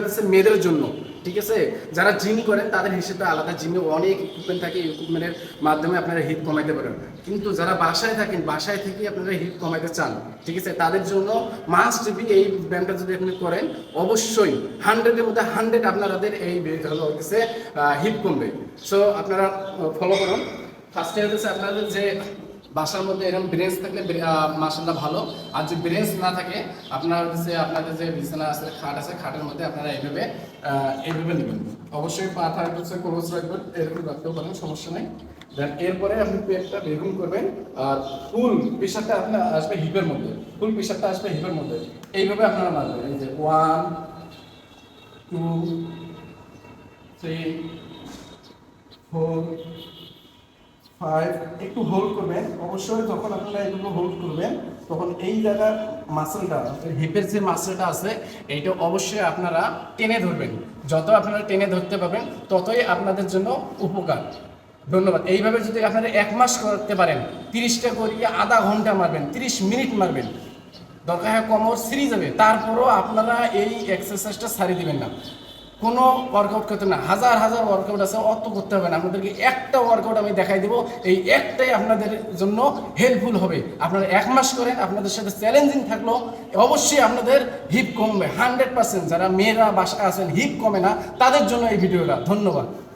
হচ্ছে মেয়েদের জন্য, ঠিক আছে। যারা জিম করেন তাদের হিসেবে আলাদা, জিমে অনেক ইকুইপমেন্ট থাকে, ইকুইপমেন্টের মাধ্যমে আপনারা হিট কমাইতে পারেন। কিন্তু যারা বাসায় থাকেন, বাসায় থেকে আপনারা হিট কমাইতে চান, ঠিক আছে, তাদের জন্য মাস্ট বি এই ব্যায়ামটা যদি আপনি করেন অবশ্যই 100-এর মধ্যে 100 আপনাদের এই হলো হচ্ছে হিট কমবে। সো আপনারা ফলো করুন। ফার্স্টে হচ্ছে আপনাদের যে বাসার মধ্যে এরকম ব্রেঞ্চ থাকলে মাশাআল্লাহ ভালো, আর যদি ব্রেঞ্চ না থাকে আপনারা হচ্ছে আপনাদের যে বিছানা আছে, খাট আছে, খাটের মধ্যে আপনারা এইভাবে নেবেন। অবশ্যই পাটা হচ্ছে ক্লোজ রাখবেন, এরকম রাখতেও পারেন, সমস্যা নেই। দেন এরপরে আপনি পেটটা বেগুন করবেন, আর ফুল প্রেশারটা আপনার আসবে হিপের মধ্যে, ফুল প্রেশারটা আসবে হিপের মধ্যে। এইভাবে আপনারা মারবেন, এই যে 1 2 3 4 5, একটু হোল্ড করবেন। অবশ্যই যখন আপনারা এগুলো হোল্ড করবেন তখন এই জায়গার মাসলটা, হিপের যে মাসলটা আছে এইটা অবশ্যই আপনারা টেনে ধরবেন। যত আপনারা টেনে ধরতে পারবেন ততই আপনাদের জন্য উপকার। ধন্যবাদ। এইভাবে যদি আপনারা 1 মাস করতে পারেন, 30টা করিয়ে আধা ঘন্টা মারবেন, 30 মিনিট মারবেন, দরকার হয় কোমর ছিঁড়ে যাবে, তারপরও আপনারা এই এক্সারসাইজটা ছাড়িয়ে দিবেন না। কোনো ওয়ার্কআউট করতে না, হাজার হাজার ওয়ার্কআউট আছে, অত করতে হবে না। আপনাদেরকে একটা ওয়ার্কআউট আমি দেখাই দেবো, এই একটাই আপনাদের জন্য হেল্পফুল হবে। আপনারা 1 মাস করেন, আপনাদের সাথে চ্যালেঞ্জিং থাকলো, অবশ্যই আপনাদের হিপ কমবে 100%। যারা মেয়েরা বাসায় আছেন হিপ কমে না, তাদের জন্য এই ভিডিওটা। ধন্যবাদ।